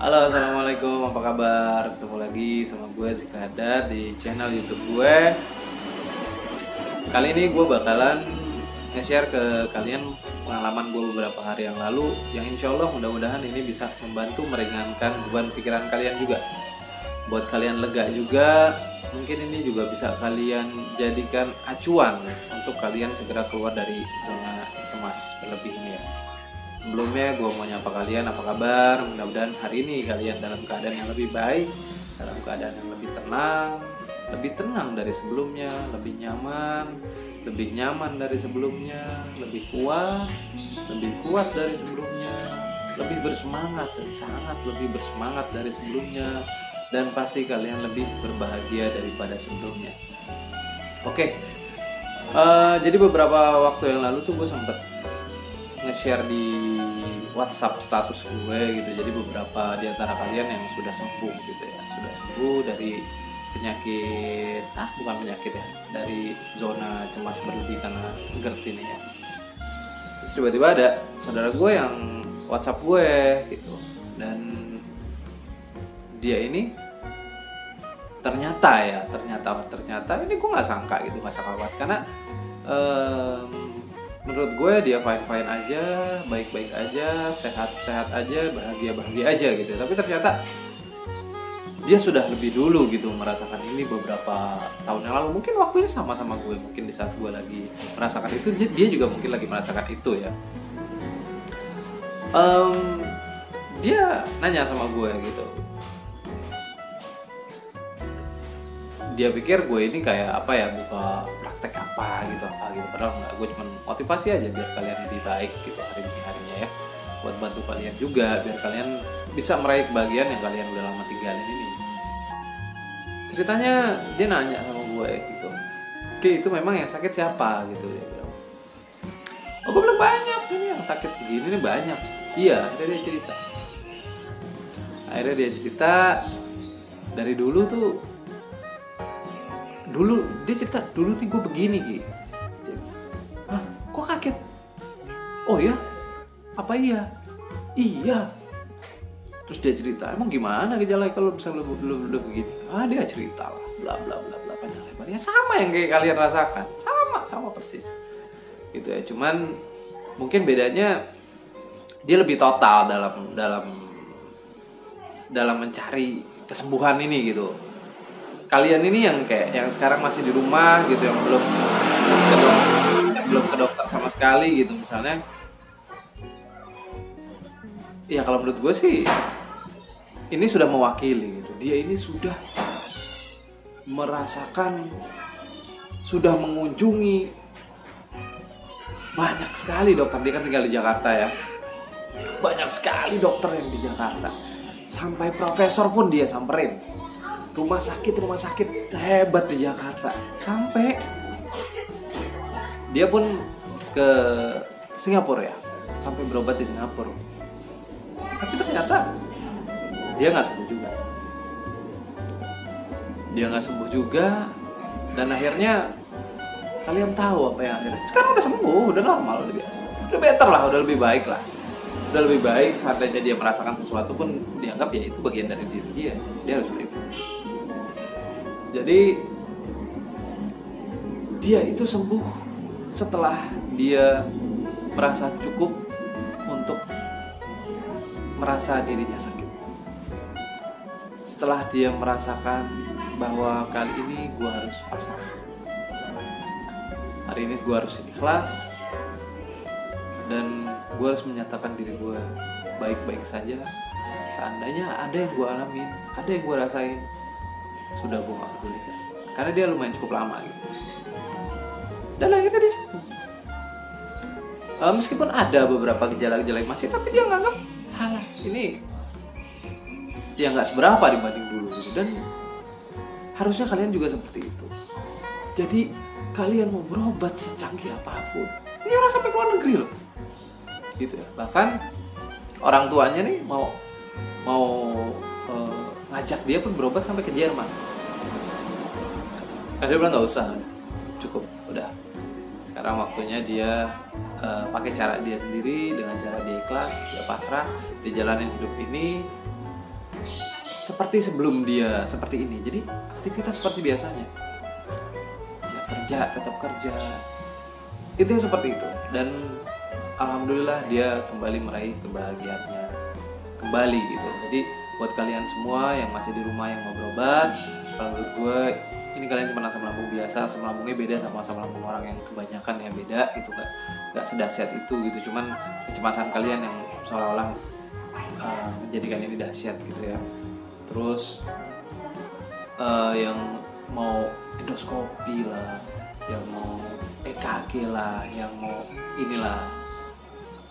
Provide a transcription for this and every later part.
Halo, assalamualaikum, apa kabar? Ketemu lagi sama gue Zikradad di channel YouTube gue. Kali ini gue bakalan nge-share ke kalian pengalaman gue beberapa hari yang lalu, yang insya Allah mudah-mudahan ini bisa membantu meringankan beban pikiran kalian juga. Buat kalian lega juga, mungkin ini juga bisa kalian jadikan acuan untuk kalian segera keluar dari zona cemas berlebih ini ya. Sebelumnya gue mau nyapa kalian, apa kabar? Mudah-mudahan hari ini kalian dalam keadaan yang lebih baik, dalam keadaan yang lebih tenang dari sebelumnya, lebih nyaman dari sebelumnya, lebih kuat dari sebelumnya, lebih bersemangat dan sangat lebih bersemangat dari sebelumnya, dan pasti kalian lebih berbahagia daripada sebelumnya. Oke, jadi beberapa waktu yang lalu tuh gue sempet nge-share di WhatsApp status gue gitu. Jadi beberapa di antara kalian yang sudah sembuh gitu ya, sudah sembuh dari penyakit, bukan penyakit ya, dari zona cemas berlebih karena GERD ini ya. Terus tiba-tiba ada saudara gue yang WhatsApp gue gitu, dan dia ini ternyata ini gue nggak sangka banget karena menurut gue dia fine aja, baik aja, sehat aja, bahagia aja gitu. Tapi ternyata dia sudah lebih dulu gitu merasakan ini beberapa tahun yang lalu. Mungkin waktunya sama gue, mungkin di saat gue lagi merasakan itu, dia juga mungkin lagi merasakan itu ya. Dia nanya sama gue gitu, dia pikir gue ini kayak apa ya, buka praktek apa gitu, padahal enggak, gue cuma motivasi aja biar kalian lebih baik gitu harinya ya, buat bantu kalian juga biar kalian bisa meraih kebahagiaan yang kalian udah lama tinggalin ini. Ceritanya dia nanya sama gue gitu, oke, itu memang yang sakit siapa gitu, dia bilang. Oh, gue bilang banyak ini yang sakit begini nih, banyak. Iya, akhirnya dia cerita dari dulu dia cerita dulu nih gue begini gitu. Hah, kok kaget? Oh ya? Apa iya? Iya. Terus dia cerita, emang gimana gejalanya kalau bisa lu begini? Dia cerita lah, bla bla bla bla, panjang lebar. Ya sama yang kayak kalian rasakan, sama persis. Gitu ya. Cuman mungkin bedanya dia lebih total dalam mencari kesembuhan ini gitu. Kalian ini yang sekarang masih di rumah gitu, yang belum ke dokter sama sekali gitu misalnya. Ya kalau menurut gue sih ini sudah mewakili gitu. Dia ini sudah merasakan, sudah mengunjungi banyak sekali dokter. Dia kan tinggal di Jakarta ya. Banyak sekali dokter yang di Jakarta. Sampai profesor pun dia samperin. Rumah sakit hebat di Jakarta. Sampai dia pun ke Singapura ya, sampai berobat di Singapura. Tapi ternyata dia nggak sembuh juga. Dan akhirnya kalian tahu apa yang akhirnya? Sekarang udah sembuh, udah normal, udah biasa, udah better lah, udah lebih baik. Seandainya dia merasakan sesuatu pun dianggap ya itu bagian dari diri dia harus terima. Jadi dia itu sembuh setelah dia merasa cukup untuk merasa dirinya sakit. Setelah dia merasakan bahwa kali ini gue harus pasrah, hari ini gue harus ikhlas, dan gue harus menyatakan diri gue baik-baik saja. Seandainya ada yang gue alamin, ada yang gue rasain, sudah gue gak peduli kan. Karena dia lumayan cukup lama gitu. Dan akhirnya dia sembuh. Meskipun ada beberapa gejala-gejala yang masih, tapi dia nganggap ini ya gak seberapa dibanding dulu gitu. Dan harusnya kalian juga seperti itu. Jadi kalian mau berobat secanggih apapun, ini orang sampai keluar negeri loh gitu ya. Bahkan orang tuanya nih mau ngajak dia pun berobat sampai ke Jerman. Dia bilang nggak usah, cukup, udah. Sekarang waktunya dia pakai cara dia sendiri, dengan cara dia ikhlas, dia pasrah, dia jalanin hidup ini seperti sebelum dia seperti ini. Jadi aktivitas seperti biasanya, dia kerja, tetap kerja, itu seperti itu. Dan alhamdulillah dia kembali meraih kebahagiaannya kembali gitu. Jadi buat kalian semua yang masih di rumah yang mau berobat, kalau menurut gue ini kalian cuma asam lambung biasa. Asam lambungnya beda sama asam lambung orang yang kebanyakan ya, beda gitu, nggak sedahsyat itu gitu. Cuman kecemasan kalian yang seolah-olah menjadikan ini dahsyat gitu ya. Terus yang mau endoskopi lah, yang mau EKG lah, yang mau inilah,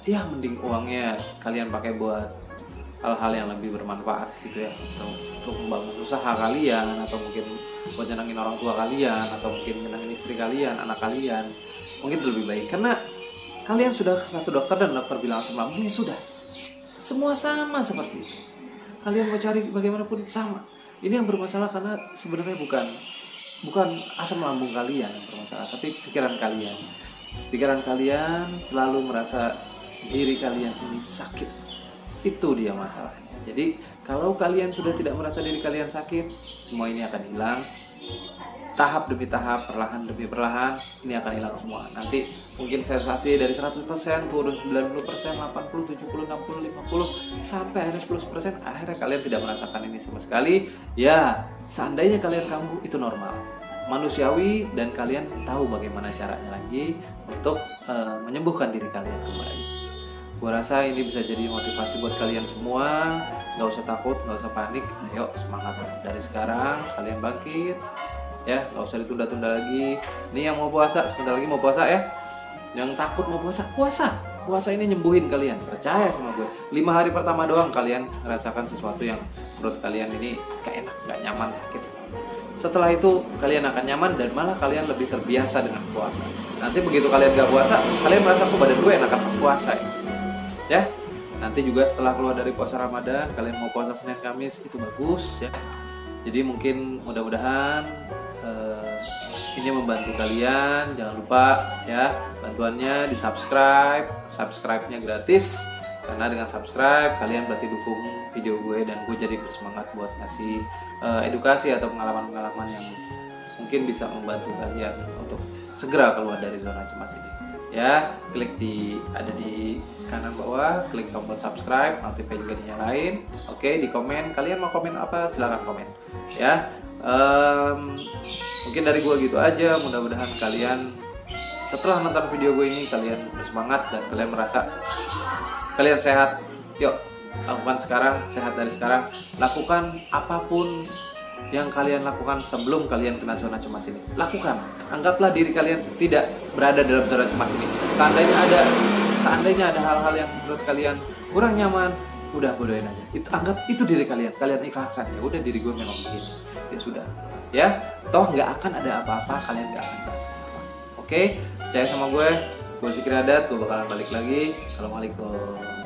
ya mending uangnya kalian pakai buat hal-hal yang lebih bermanfaat gitu ya, untuk membangun usaha kalian, atau mungkin buat nyenangin orang tua kalian, atau mungkin nyenangin istri kalian, anak kalian, mungkin itu lebih baik. Karena kalian sudah ke satu dokter dan dokter bilang asam lambung, sudah semua sama seperti itu. Kalian mau cari bagaimanapun sama. Ini yang bermasalah karena sebenarnya bukan asam lambung kalian yang bermasalah, tapi pikiran kalian. Pikiran kalian selalu merasa diri kalian ini sakit. Itu dia masalahnya. Jadi kalau kalian sudah tidak merasa diri kalian sakit, semua ini akan hilang. Tahap demi tahap, perlahan demi perlahan, ini akan hilang semua. Nanti mungkin sensasi dari 100% turun 90%, 80, 70, 60, 50 sampai akhirnya 10%. Akhirnya kalian tidak merasakan ini sama sekali. Ya, seandainya kalian kambuh, itu normal, manusiawi, dan kalian tahu bagaimana caranya lagi untuk menyembuhkan diri kalian kembali. Gue rasa ini bisa jadi motivasi buat kalian semua. Gak usah takut, gak usah panik. Ayo semangat dari sekarang, kalian bangkit ya, gak usah ditunda-tunda lagi. Ini yang mau puasa, sebentar lagi mau puasa ya. Yang takut mau puasa ini nyembuhin kalian, percaya sama gue. 5 hari pertama doang kalian merasakan sesuatu yang menurut kalian ini gak enak, gak nyaman, sakit. Setelah itu kalian akan nyaman dan malah kalian lebih terbiasa dengan puasa. Nanti begitu kalian gak puasa, kalian merasa kok badan gue enakan pas puasa ya. Nanti juga setelah keluar dari puasa Ramadan, kalian mau puasa Senin Kamis, itu bagus ya. Jadi mungkin mudah-mudahan ini membantu kalian. Jangan lupa ya, bantuannya di subscribe-nya gratis. Karena dengan subscribe kalian berarti dukung video gue, dan gue jadi bersemangat buat ngasih edukasi atau pengalaman-pengalaman yang mungkin bisa membantu kalian untuk segera keluar dari zona cemas ini. Ya, klik ada di kanan bawah, klik tombol subscribe, notifnya juga dinyalain. Oke, di komen, kalian mau komen apa silahkan komen ya. Mungkin dari gue gitu aja. Mudah-mudahan kalian setelah nonton video gue ini kalian bersemangat dan kalian merasa kalian sehat. Yuk, lakukan sekarang, sehat dari sekarang. Lakukan apapun yang kalian lakukan sebelum kalian kena zona cemas ini. Lakukan. Anggaplah diri kalian tidak berada dalam zona cemas ini. Seandainya ada hal-hal yang menurut kalian kurang nyaman, udah bodohin aja. Anggap itu diri kalian. Kalian ikhlasan, ya udah diri gue memang begini. Ya sudah. Ya, toh nggak akan ada apa-apa, kalian nggak akan ada apa-apa. Oke, percaya sama gue Zikri Adat, gue bakalan balik lagi. Assalamualaikum.